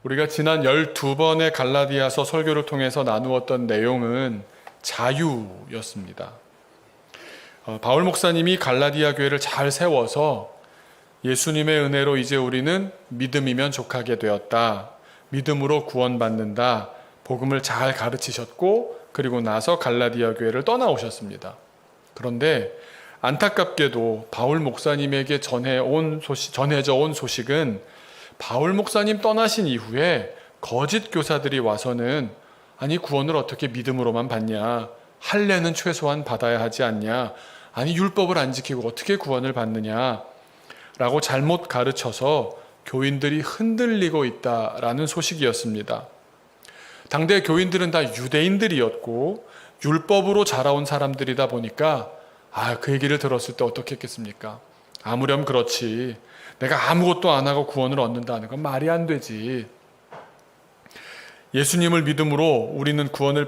우리가 지난 12번의 갈라디아서 설교를 통해서 나누었던 내용은 자유였습니다. 바울 목사님이 갈라디아 교회를 잘 세워서 예수님의 은혜로 이제 우리는 믿음이면 족하게 되었다. 믿음으로 구원받는다. 복음을 잘 가르치셨고 그리고 나서 갈라디아 교회를 떠나오셨습니다. 그런데 안타깝게도 바울 목사님에게 전해져 온 소식은 바울 목사님 떠나신 이후에 거짓 교사들이 와서는 아니 구원을 어떻게 믿음으로만 받냐, 할례는 최소한 받아야 하지 않냐, 아니 율법을 안 지키고 어떻게 구원을 받느냐 라고 잘못 가르쳐서 교인들이 흔들리고 있다라는 소식이었습니다. 당대 교인들은 다 유대인들이었고 율법으로 자라온 사람들이다 보니까 그 얘기를 들었을 때 어떻게 했겠습니까? 아무렴 그렇지. 내가 아무것도 안 하고 구원을 얻는다는 건 말이 안 되지. 예수님을 믿음으로 우리는 구원을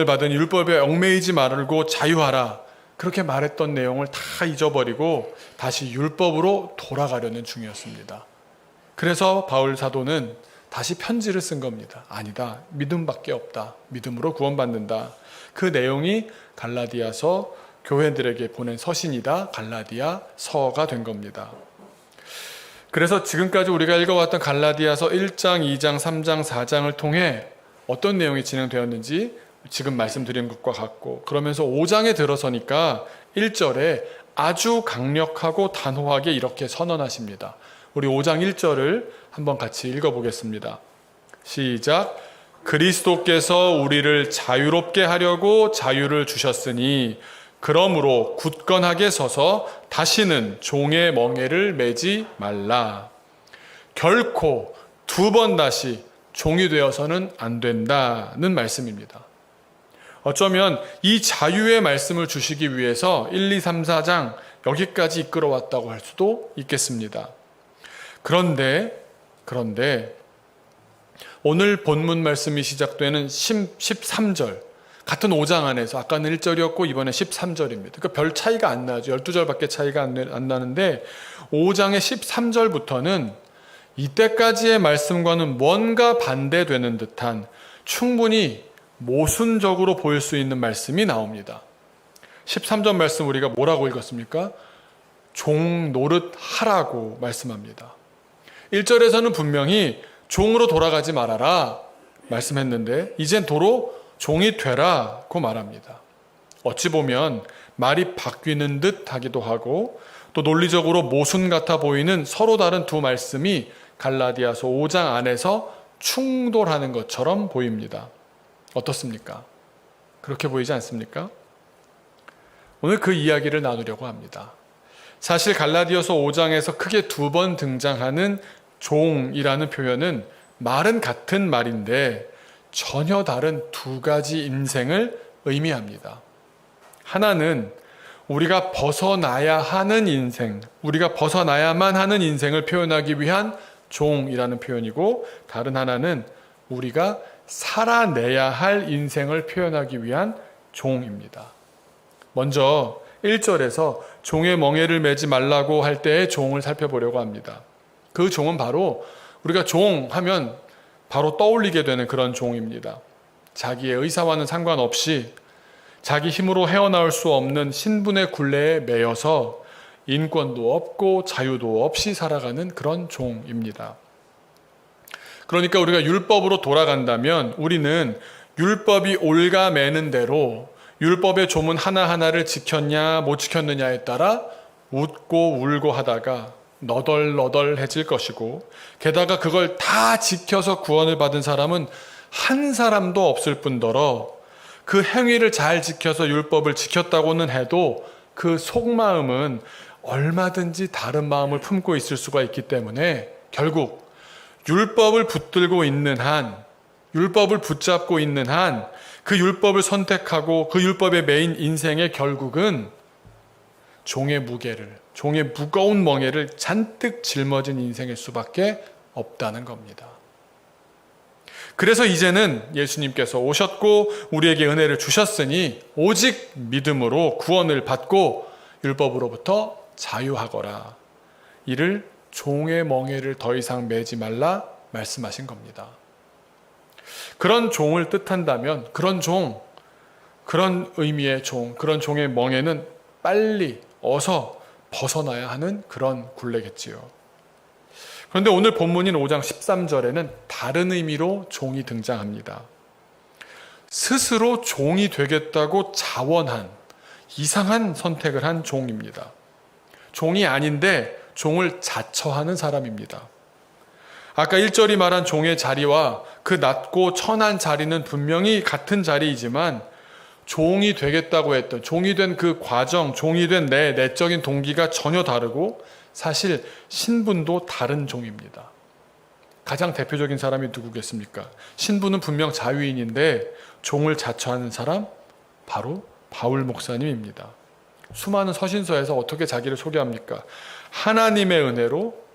받은 율법에 얽매이지 말고 자유하라. 그렇게 말했던 내용을 다 잊어버리고 다시 율법으로 돌아가려는 중이었습니다. 그래서 바울 사도는 다시 편지를 쓴 겁니다. 아니다. 믿음밖에 없다. 믿음으로 구원받는다. 그 내용이 갈라디아서 교회들에게 보낸 서신이다. 갈라디아 서가 된 겁니다. 그래서 지금까지 우리가 읽어왔던 갈라디아서 1장, 2장, 3장, 4장을 통해 어떤 내용이 진행되었는지 지금 말씀드린 것과 같고, 그러면서 5장에 들어서니까 1절에 아주 강력하고 단호하게 이렇게 선언하십니다. 우리 5장 1절을 한번 같이 읽어보겠습니다. 시작. 그리스도께서 우리를 자유롭게 하려고 자유를 주셨으니 그러므로 굳건하게 서서 다시는 종의 멍에를 매지 말라. 결코 두 번 다시 종이 되어서는 안 된다는 말씀입니다. 어쩌면 이 자유의 말씀을 주시기 위해서 1, 2, 3, 4장 여기까지 이끌어왔다고 할 수도 있겠습니다. 그런데 오늘 본문 말씀이 시작되는 13절, 같은 5장 안에서 아까는 1절이었고 이번에 13절입니다. 그러니까 별 차이가 안 나죠. 12절밖에 차이가 안 나는데 5장의 13절부터는 이때까지의 말씀과는 뭔가 반대되는 듯한 충분히 모순적으로 보일 수 있는 말씀이 나옵니다. 13절 말씀 우리가 뭐라고 읽었습니까? 종 노릇 하라고 말씀합니다. 1절에서는 분명히 종으로 돌아가지 말아라 말씀했는데 이젠 도로 종이 되라고 말합니다. 어찌 보면 말이 바뀌는 듯 하기도 하고 또 논리적으로 모순 같아 보이는 서로 다른 두 말씀이 갈라디아서 5장 안에서 충돌하는 것처럼 보입니다. 어떻습니까? 그렇게 보이지 않습니까? 오늘 그 이야기를 나누려고 합니다. 사실 갈라디아서 5장에서 크게 두 번 등장하는 종이라는 표현은 말은 같은 말인데 전혀 다른 두 가지 인생을 의미합니다. 하나는 우리가 벗어나야 하는 인생, 우리가 벗어나야만 하는 인생을 표현하기 위한 종이라는 표현이고, 다른 하나는 우리가 살아내야 할 인생을 표현하기 위한 종입니다. 먼저 1절에서 종의 멍에를 매지 말라고 할 때의 종을 살펴보려고 합니다. 그 종은 바로 우리가 종 하면 바로 떠올리게 되는 그런 종입니다. 자기의 의사와는 상관없이 자기 힘으로 헤어나올 수 없는 신분의 굴레에 매여서 인권도 없고 자유도 없이 살아가는 그런 종입니다. 그러니까 우리가 율법으로 돌아간다면 우리는 율법이 옭아매는 대로 율법의 조문 하나하나를 지켰냐 못 지켰느냐에 따라 웃고 울고 하다가 너덜너덜해질 것이고, 게다가 그걸 다 지켜서 구원을 받은 사람은 한 사람도 없을 뿐더러 그 행위를 잘 지켜서 율법을 지켰다고는 해도 그 속마음은 얼마든지 다른 마음을 품고 있을 수가 있기 때문에 결국 율법을 붙들고 있는 한, 율법을 붙잡고 있는 한, 그 율법을 선택하고 그 율법에 매인 인생의 결국은 종의 무게를, 종의 무거운 멍에를 잔뜩 짊어진 인생일 수밖에 없다는 겁니다. 그래서 이제는 예수님께서 오셨고 우리에게 은혜를 주셨으니 오직 믿음으로 구원을 받고 율법으로부터 자유하거라. 이를 종의 멍에를 더 이상 매지 말라 말씀하신 겁니다. 그런 종을 뜻한다면 그런 종, 그런 의미의 종, 그런 종의 멍에는 빨리 어서 벗어나야 하는 그런 굴레겠지요. 그런데 오늘 본문인 5장 13절에는 다른 의미로 종이 등장합니다. 스스로 종이 되겠다고 자원한 이상한 선택을 한 종입니다. 종이 아닌데 종을 자처하는 사람입니다. 아까 1절이 말한 종의 자리와 그 낮고 천한 자리는 분명히 같은 자리이지만 종이 되겠다고 했던, 종이 된 그 과정, 종이 된 내 내적인 동기가 전혀 다르고 사실 신분도 다른 종입니다. 가장 대표적인 사람이 누구겠습니까? 신분은 분명 자유인인데 종을 자처하는 사람? 바로 바울 목사님입니다. 수많은 서신서에서 어떻게 자기를 소개합니까? 하나님의 은혜로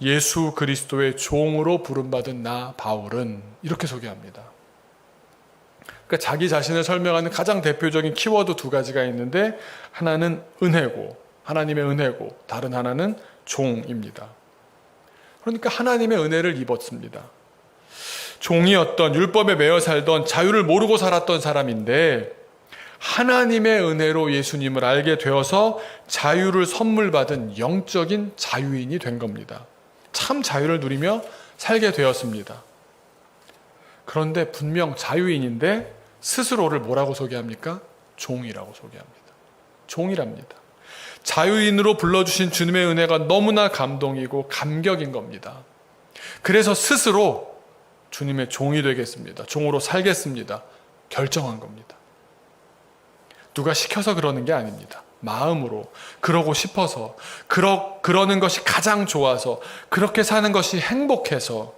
예수 그리스도의 종으로 부름받은 나 바울은 이렇게 소개합니다. 그러니까 자기 자신을 설명하는 가장 대표적인 키워드 두 가지가 있는데 하나는 은혜고 하나님의 은혜고 다른 하나는 종입니다. 그러니까 하나님의 은혜를 입었습니다. 종이었던 율법에 매여 살던 자유를 모르고 살았던 사람인데 하나님의 은혜로 예수님을 알게 되어서 자유를 선물 받은 영적인 자유인이 된 겁니다. 참 자유를 누리며 살게 되었습니다. 그런데 분명 자유인인데 스스로를 뭐라고 소개합니까? 종이라고 소개합니다. 종이랍니다. 자유인으로 불러주신 주님의 은혜가 너무나 감동이고 감격인 겁니다. 그래서 스스로 주님의 종이 되겠습니다. 종으로 살겠습니다. 결정한 겁니다. 누가 시켜서 그러는 게 아닙니다. 마음으로 그러고 싶어서 그러는 것이 가장 좋아서 그렇게 사는 것이 행복해서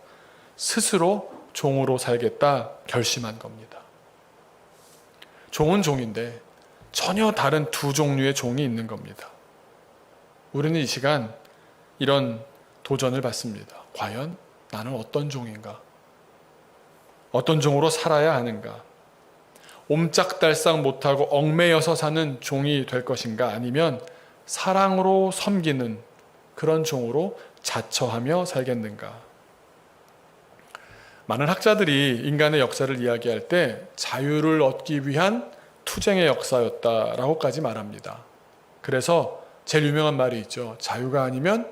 스스로 종으로 살겠다 결심한 겁니다. 종은 종인데 전혀 다른 두 종류의 종이 있는 겁니다. 우리는 이 시간 이런 도전을 받습니다. 과연 나는 어떤 종인가? 어떤 종으로 살아야 하는가? 옴짝달싹 못하고 얽매여서 사는 종이 될 것인가? 아니면 사랑으로 섬기는 그런 종으로 자처하며 살겠는가? 많은 학자들이 인간의 역사를 이야기할 때 자유를 얻기 위한 투쟁의 역사였다라고까지 말합니다. 그래서 제일 유명한 말이 있죠. 자유가 아니면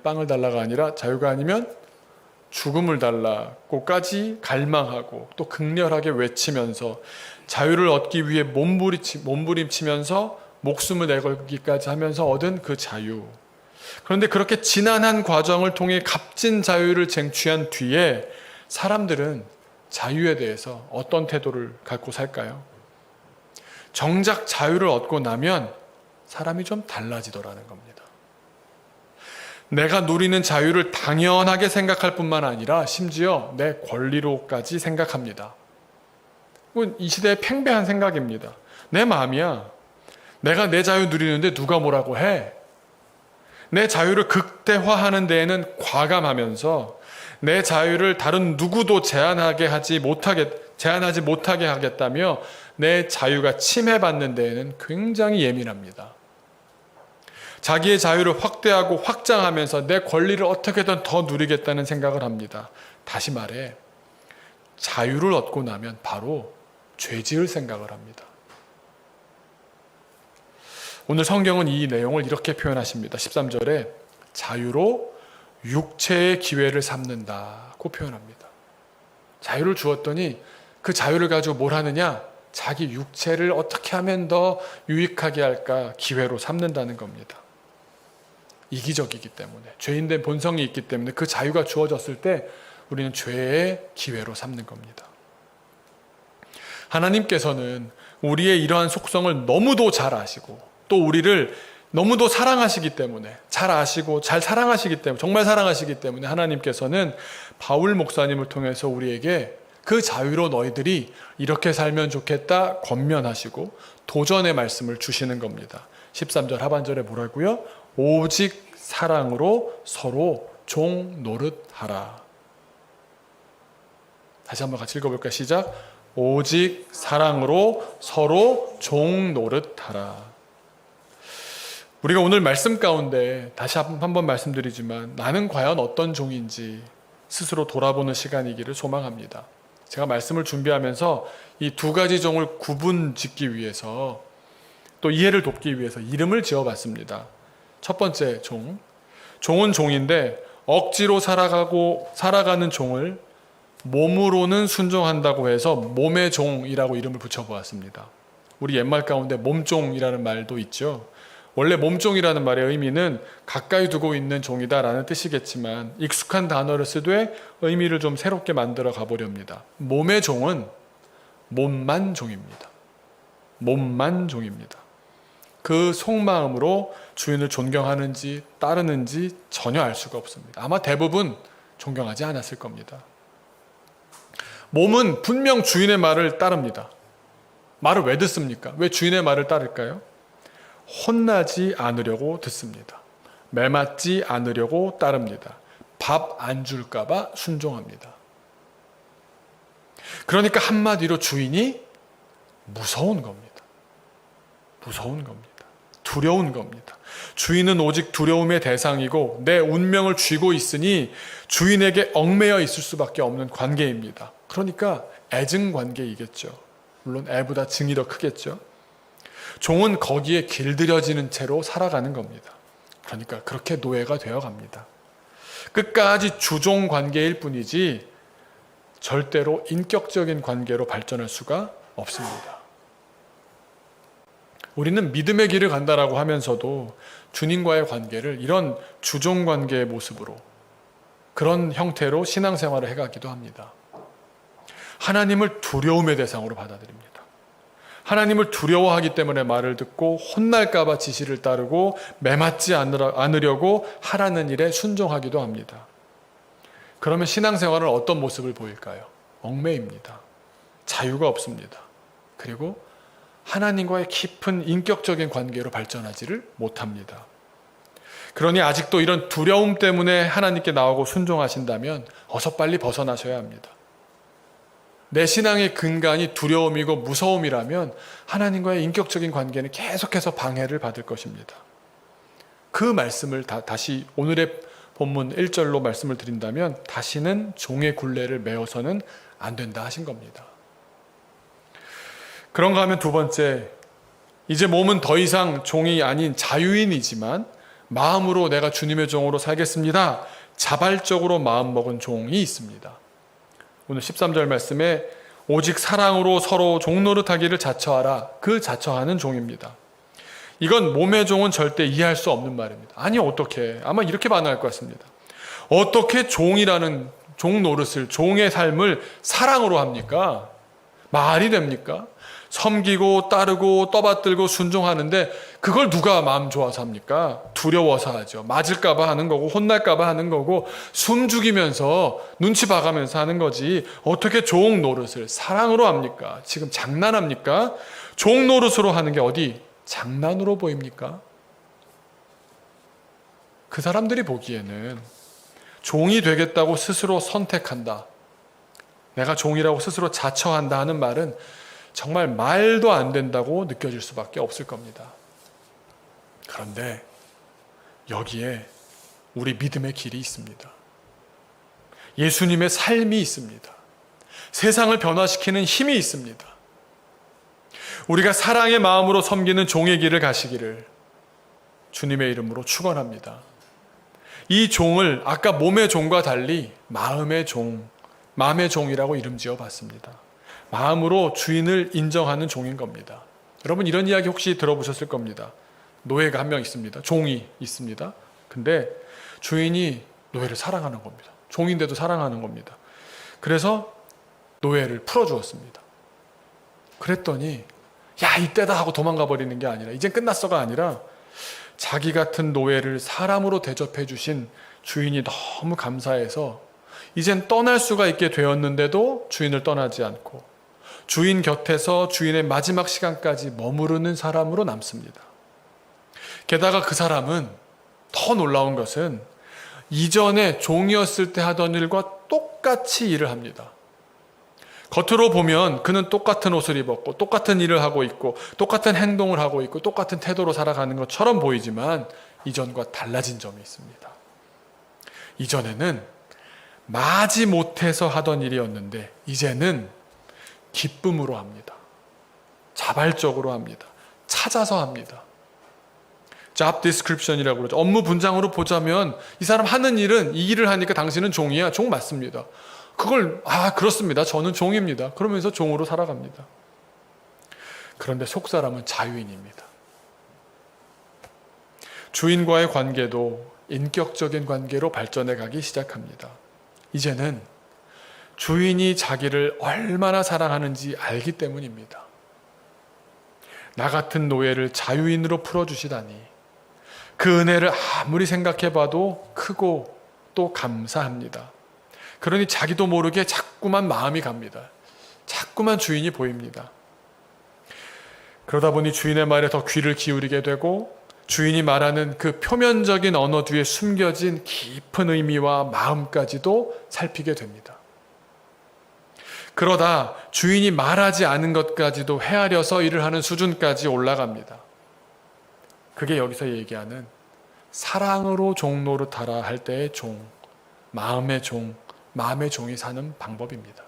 빵을 달라가 아니라 자유가 아니면 죽음을 달라고까지 갈망하고 또 극렬하게 외치면서 자유를 얻기 위해 몸부림치면서 목숨을 내걸기까지 하면서 얻은 그 자유. 그런데 그렇게 지난한 과정을 통해 값진 자유를 쟁취한 뒤에 사람들은 자유에 대해서 어떤 태도를 갖고 살까요? 정작 자유를 얻고 나면 사람이 좀 달라지더라는 겁니다. 내가 누리는 자유를 당연하게 생각할 뿐만 아니라 심지어 내 권리로까지 생각합니다. 이 시대의 팽배한 생각입니다. 내 마음이야. 내가 내 자유 누리는데 누가 뭐라고 해? 내 자유를 극대화하는 데에는 과감하면서 내 자유를 다른 누구도 제한하지 못하게 하겠다며 내 자유가 침해받는 데에는 굉장히 예민합니다. 자기의 자유를 확대하고 확장하면서 내 권리를 어떻게든 더 누리겠다는 생각을 합니다. 다시 말해 자유를 얻고 나면 바로 죄지을 생각을 합니다. 오늘 성경은 이 내용을 이렇게 표현하십니다. 13절에 자유로 육체의 기회를 삼는다고 표현합니다. 자유를 주었더니 그 자유를 가지고 뭘 하느냐? 자기 육체를 어떻게 하면 더 유익하게 할까 기회로 삼는다는 겁니다. 이기적이기 때문에, 죄인된 본성이 있기 때문에 그 자유가 주어졌을 때 우리는 죄의 기회로 삼는 겁니다. 하나님께서는 우리의 이러한 속성을 너무도 잘 아시고 또 우리를 너무도 사랑하시기 때문에, 잘 아시고 잘 사랑하시기 때문에, 정말 사랑하시기 때문에 하나님께서는 바울 목사님을 통해서 우리에게 그 자유로 너희들이 이렇게 살면 좋겠다 권면하시고 도전의 말씀을 주시는 겁니다. 13절 하반절에 뭐라고요? 오직 사랑으로 서로 종 노릇하라. 다시 한번 같이 읽어볼까요? 시작. 오직 사랑으로 서로 종 노릇하라. 우리가 오늘 말씀 가운데 다시 한번 말씀드리지만 나는 과연 어떤 종인지 스스로 돌아보는 시간이기를 소망합니다. 제가 말씀을 준비하면서 이 두 가지 종을 구분 짓기 위해서 또 이해를 돕기 위해서 이름을 지어봤습니다. 첫 번째 종은 종인데 억지로 살아가는 종을 몸으로는 순종한다고 해서 몸의 종이라고 이름을 붙여보았습니다. 우리 옛말 가운데 몸종이라는 말도 있죠. 원래 몸종이라는 말의 의미는 가까이 두고 있는 종이다라는 뜻이겠지만 익숙한 단어를 쓰되 의미를 좀 새롭게 만들어 가보렵니다. 몸의 종은 몸만 종입니다. 몸만 종입니다. 그 속마음으로 주인을 존경하는지 따르는지 전혀 알 수가 없습니다. 아마 대부분 존경하지 않았을 겁니다. 몸은 분명 주인의 말을 따릅니다. 말을 왜 듣습니까? 왜 주인의 말을 따를까요? 혼나지 않으려고 듣습니다. 매맞지 않으려고 따릅니다. 밥 안 줄까봐 순종합니다. 그러니까 한마디로 주인이 무서운 겁니다. 무서운 겁니다. 두려운 겁니다. 주인은 오직 두려움의 대상이고 내 운명을 쥐고 있으니 주인에게 얽매여 있을 수밖에 없는 관계입니다. 그러니까 애증 관계이겠죠. 물론 애보다 증이 더 크겠죠. 종은 거기에 길들여지는 채로 살아가는 겁니다. 그러니까 그렇게 노예가 되어갑니다. 끝까지 주종 관계일 뿐이지 절대로 인격적인 관계로 발전할 수가 없습니다. 우리는 믿음의 길을 간다라고 하면서도 주님과의 관계를 이런 주종 관계의 모습으로 그런 형태로 신앙생활을 해가기도 합니다. 하나님을 두려움의 대상으로 받아들입니다. 하나님을 두려워하기 때문에 말을 듣고 혼날까봐 지시를 따르고 매맞지 않으려고 하라는 일에 순종하기도 합니다. 그러면 신앙생활은 어떤 모습을 보일까요? 얽매입니다. 자유가 없습니다. 그리고 하나님과의 깊은 인격적인 관계로 발전하지를 못합니다. 그러니 아직도 이런 두려움 때문에 하나님께 나오고 순종하신다면 어서 빨리 벗어나셔야 합니다. 내 신앙의 근간이 두려움이고 무서움이라면 하나님과의 인격적인 관계는 계속해서 방해를 받을 것입니다. 그 말씀을 다시 오늘의 본문 1절로 말씀을 드린다면 다시는 종의 굴레를 메어서는 안 된다 하신 겁니다. 그런가 하면 두 번째, 이제 몸은 더 이상 종이 아닌 자유인이지만 마음으로 내가 주님의 종으로 살겠습니다. 자발적으로 마음먹은 종이 있습니다. 오늘 13절 말씀에 오직 사랑으로 서로 종노릇하기를 자처하라. 그 자처하는 종입니다. 이건 몸의 종은 절대 이해할 수 없는 말입니다. 아니 어떻게? 아마 이렇게 반응할 것 같습니다. 어떻게 종이라는 종 노릇을, 종의 삶을 사랑으로 합니까? 말이 됩니까? 섬기고 따르고 떠받들고 순종하는데 그걸 누가 마음 좋아서 합니까? 두려워서 하죠. 맞을까봐 하는 거고 혼날까봐 하는 거고 숨 죽이면서 눈치 봐가면서 하는 거지 어떻게 종 노릇을 사랑으로 합니까? 지금 장난합니까? 종 노릇으로 하는 게 어디 장난으로 보입니까? 그 사람들이 보기에는 종이 되겠다고 스스로 선택한다. 내가 종이라고 스스로 자처한다 하는 말은 정말 말도 안 된다고 느껴질 수밖에 없을 겁니다. 그런데 여기에 우리 믿음의 길이 있습니다. 예수님의 삶이 있습니다. 세상을 변화시키는 힘이 있습니다. 우리가 사랑의 마음으로 섬기는 종의 길을 가시기를 주님의 이름으로 축원합니다. 이 종을 아까 몸의 종과 달리 마음의 종이라고 이름 지어봤습니다. 마음으로 주인을 인정하는 종인 겁니다. 여러분 이런 이야기 혹시 들어보셨을 겁니다. 노예가 한 명 있습니다. 종이 있습니다. 근데 주인이 노예를 사랑하는 겁니다. 종인데도 사랑하는 겁니다. 그래서 노예를 풀어주었습니다. 그랬더니 야 이때다 하고 도망가 버리는 게 아니라 이젠 끝났어가 아니라 자기 같은 노예를 사람으로 대접해 주신 주인이 너무 감사해서 이젠 떠날 수가 있게 되었는데도 주인을 떠나지 않고 주인 곁에서 주인의 마지막 시간까지 머무르는 사람으로 남습니다. 게다가 그 사람은 더 놀라운 것은 이전에 종이었을 때 하던 일과 똑같이 일을 합니다. 겉으로 보면 그는 똑같은 옷을 입었고 똑같은 일을 하고 있고 똑같은 행동을 하고 있고 똑같은 태도로 살아가는 것처럼 보이지만 이전과 달라진 점이 있습니다. 이전에는 마지 못해서 하던 일이었는데 이제는 기쁨으로 합니다. 자발적으로 합니다. 찾아서 합니다. job description이라고 그러죠. 업무 분장으로 보자면 이 사람 하는 일은 이 일을 하니까 당신은 종이야. 종 맞습니다. 그걸 그렇습니다. 저는 종입니다. 그러면서 종으로 살아갑니다. 그런데 속사람은 자유인입니다. 주인과의 관계도 인격적인 관계로 발전해 가기 시작합니다. 이제는 주인이 자기를 얼마나 사랑하는지 알기 때문입니다. 나 같은 노예를 자유인으로 풀어주시다니 그 은혜를 아무리 생각해봐도 크고 또 감사합니다. 그러니 자기도 모르게 자꾸만 마음이 갑니다. 자꾸만 주인이 보입니다. 그러다 보니 주인의 말에 더 귀를 기울이게 되고 주인이 말하는 그 표면적인 언어 뒤에 숨겨진 깊은 의미와 마음까지도 살피게 됩니다. 그러다 주인이 말하지 않은 것까지도 헤아려서 일을 하는 수준까지 올라갑니다. 그게 여기서 얘기하는 사랑으로 종 노릇하라 할 때의 종, 마음의 종이 사는 방법입니다.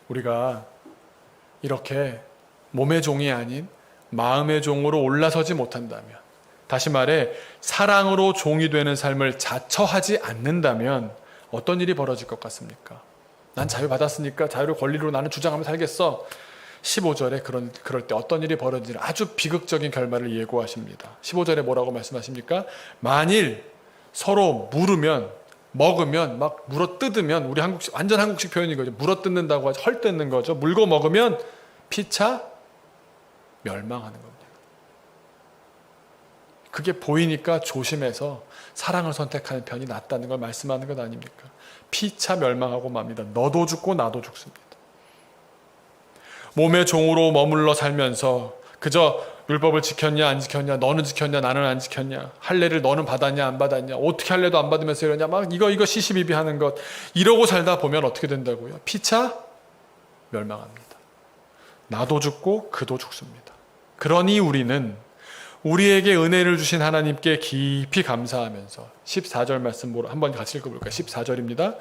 우리가 이렇게 몸의 종이 아닌 마음의 종으로 올라서지 못한다면, 다시 말해 사랑으로 종이 되는 삶을 자처하지 않는다면 어떤 일이 벌어질 것 같습니까? 난 자유받았으니까 자유를 권리로 나는 주장하며 살겠어. 15절에 그럴 때 어떤 일이 벌어지는 아주 비극적인 결말을 예고하십니다. 15절에 뭐라고 말씀하십니까? 만일 서로 먹으면 막 물어 뜯으면, 우리 완전 한국식 표현인 거죠. 물어 뜯는다고 하죠. 헐 뜯는 거죠. 물고 먹으면 피차 멸망하는 겁니다. 그게 보이니까 조심해서 사랑을 선택하는 편이 낫다는 걸 말씀하는 것 아닙니까? 피차 멸망하고 맙니다. 너도 죽고 나도 죽습니다. 몸의 종으로 머물러 살면서 그저 율법을 지켰냐 안 지켰냐, 너는 지켰냐 나는 안 지켰냐, 할례를 너는 받았냐 안 받았냐, 어떻게 할례도 안 받으면서 이러냐, 막 이거 시시비비하는 것, 이러고 살다 보면 어떻게 된다고요? 피차 멸망합니다. 나도 죽고 그도 죽습니다. 그러니 우리는 우리에게 은혜를 주신 하나님께 깊이 감사하면서 14절 말씀 한번 같이 읽어볼까요? 14절입니다.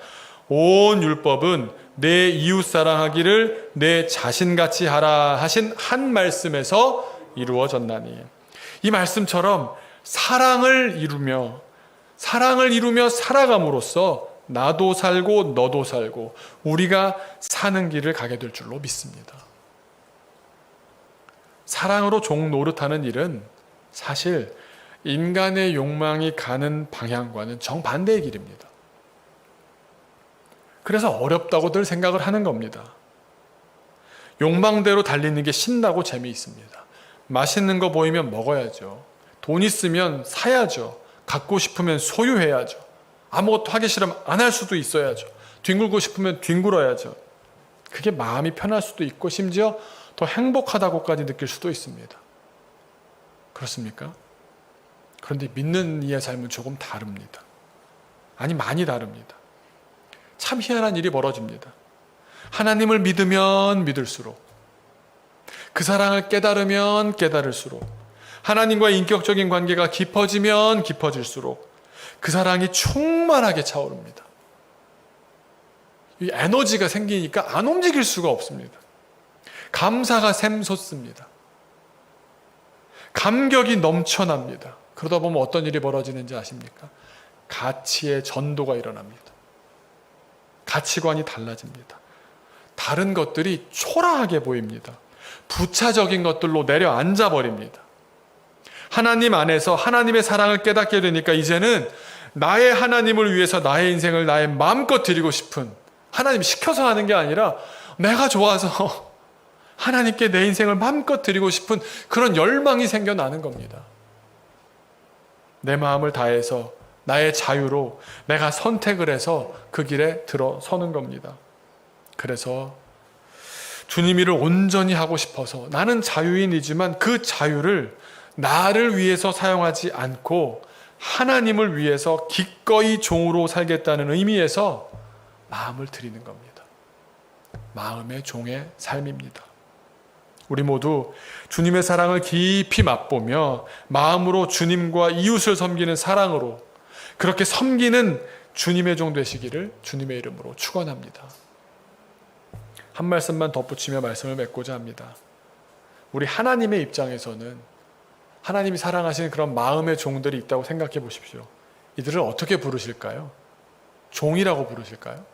온 율법은 내 이웃 사랑하기를 내 자신같이 하라 하신 한 말씀에서 이루어졌나니, 이 말씀처럼 사랑을 이루며 살아감으로써 나도 살고 너도 살고 우리가 사는 길을 가게 될 줄로 믿습니다. 사랑으로 종 노릇하는 일은 사실 인간의 욕망이 가는 방향과는 정반대의 길입니다. 그래서 어렵다고들 생각을 하는 겁니다. 욕망대로 달리는 게 신나고 재미있습니다. 맛있는 거 보이면 먹어야죠. 돈 있으면 사야죠. 갖고 싶으면 소유해야죠. 아무것도 하기 싫으면 안 할 수도 있어야죠. 뒹굴고 싶으면 뒹굴어야죠. 그게 마음이 편할 수도 있고 심지어 더 행복하다고까지 느낄 수도 있습니다. 그렇습니까? 그런데 믿는 이의 삶은 조금 다릅니다. 아니, 많이 다릅니다. 참 희한한 일이 벌어집니다. 하나님을 믿으면 믿을수록, 그 사랑을 깨달으면 깨달을수록, 하나님과의 인격적인 관계가 깊어지면 깊어질수록 그 사랑이 충만하게 차오릅니다. 이 에너지가 생기니까 안 움직일 수가 없습니다. 감사가 샘솟습니다. 감격이 넘쳐납니다. 그러다 보면 어떤 일이 벌어지는지 아십니까? 가치의 전도가 일어납니다. 가치관이 달라집니다. 다른 것들이 초라하게 보입니다. 부차적인 것들로 내려앉아 버립니다. 하나님 안에서 하나님의 사랑을 깨닫게 되니까 이제는 나의 하나님을 위해서 나의 인생을 나의 마음껏 드리고 싶은, 하나님 시켜서 하는 게 아니라 내가 좋아서 하나님께 내 인생을 마음껏 드리고 싶은 그런 열망이 생겨나는 겁니다. 내 마음을 다해서 나의 자유로 내가 선택을 해서 그 길에 들어서는 겁니다. 그래서 주님 일을 온전히 하고 싶어서 나는 자유인이지만 그 자유를 나를 위해서 사용하지 않고 하나님을 위해서 기꺼이 종으로 살겠다는 의미에서 마음을 드리는 겁니다. 마음의 종의 삶입니다. 우리 모두 주님의 사랑을 깊이 맛보며 마음으로 주님과 이웃을 섬기는 사랑으로 그렇게 섬기는 주님의 종 되시기를 주님의 이름으로 축원합니다. 한 말씀만 덧붙이며 말씀을 맺고자 합니다. 우리 하나님의 입장에서는 하나님이 사랑하시는 그런 마음의 종들이 있다고 생각해 보십시오. 이들을 어떻게 부르실까요? 종이라고 부르실까요?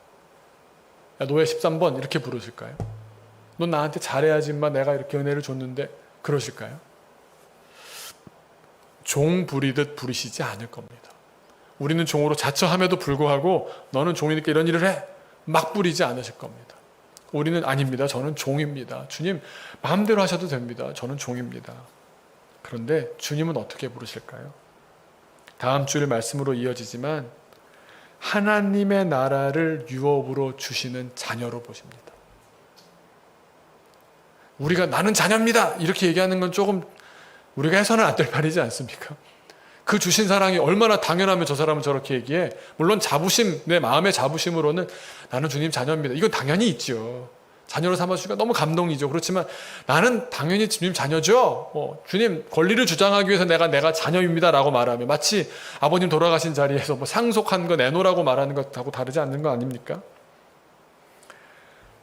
야, 노예 13번 이렇게 부르실까요? 넌 나한테 잘해야지만 내가 이렇게 은혜를 줬는데 그러실까요? 종 부리듯 부리시지 않을 겁니다. 우리는 종으로 자처함에도 불구하고 너는 종이니까 이런 일을 해 막 부리지 않으실 겁니다. 우리는 아닙니다. 저는 종입니다. 주님 마음대로 하셔도 됩니다. 저는 종입니다. 그런데 주님은 어떻게 부르실까요? 다음 주일 말씀으로 이어지지만 하나님의 나라를 유업으로 주시는 자녀로 보십니다. 우리가 나는 자녀입니다 이렇게 얘기하는 건 조금 우리가 해서는 안 될 말이지 않습니까? 그 주신 사랑이 얼마나 당연하면 저 사람은 저렇게 얘기해. 물론 자부심, 내 마음의 자부심으로는 나는 주님 자녀입니다. 이건 당연히 있죠. 자녀로 삼아주시니까 너무 감동이죠. 그렇지만 나는 당연히 주님 자녀죠. 주님 권리를 주장하기 위해서 내가 자녀입니다 라고 말하면 마치 아버님 돌아가신 자리에서 뭐 상속한 거 내놓으라고 말하는 것하고 다르지 않는 거 아닙니까?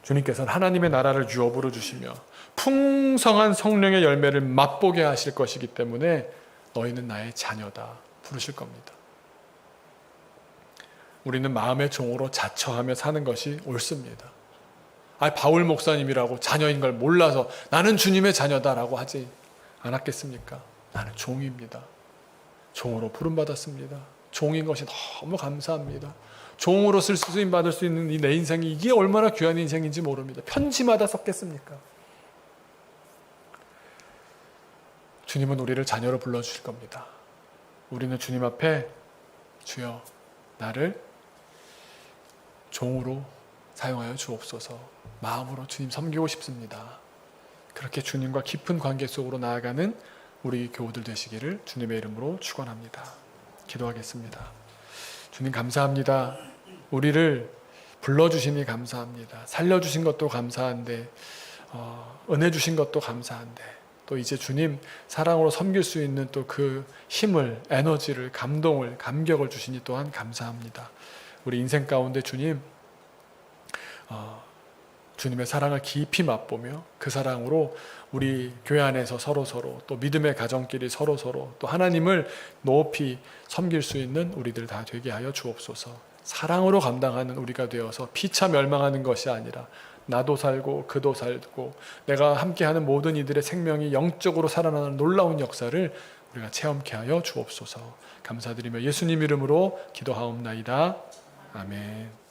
주님께서는 하나님의 나라를 유업으로 주시며 풍성한 성령의 열매를 맛보게 하실 것이기 때문에 너희는 나의 자녀다 부르실 겁니다. 우리는 마음의 종으로 자처하며 사는 것이 옳습니다. 바울 목사님이라고 자녀인 걸 몰라서 나는 주님의 자녀다라고 하지 않았겠습니까? 나는 종입니다. 종으로 부름받았습니다. 종인 것이 너무 감사합니다. 종으로 쓰임 받을 수 있는 이 내 인생이 이게 얼마나 귀한 인생인지 모릅니다. 편지마다 썼겠습니까? 주님은 우리를 자녀로 불러주실 겁니다. 우리는 주님 앞에 주여 나를 종으로 사용하여 주옵소서. 마음으로 주님 섬기고 싶습니다. 그렇게 주님과 깊은 관계 속으로 나아가는 우리 교우들 되시기를 주님의 이름으로 축원합니다. 기도하겠습니다. 주님 감사합니다. 우리를 불러주시니 감사합니다. 살려주신 것도 감사한데 은혜 주신 것도 감사한데 또 이제 주님 사랑으로 섬길 수 있는 또 그 힘을, 에너지를, 감동을, 감격을 주시니 또한 감사합니다. 우리 인생 가운데 주님 주님의 사랑을 깊이 맛보며 그 사랑으로 우리 교회 안에서 서로서로 또 믿음의 가정끼리 서로서로 또 하나님을 높이 섬길 수 있는 우리들 다 되게 하여 주옵소서. 사랑으로 감당하는 우리가 되어서 피차 멸망하는 것이 아니라 나도 살고 그도 살고 내가 함께하는 모든 이들의 생명이 영적으로 살아나는 놀라운 역사를 우리가 체험케 하여 주옵소서. 감사드리며 예수님 이름으로 기도하옵나이다. 아멘.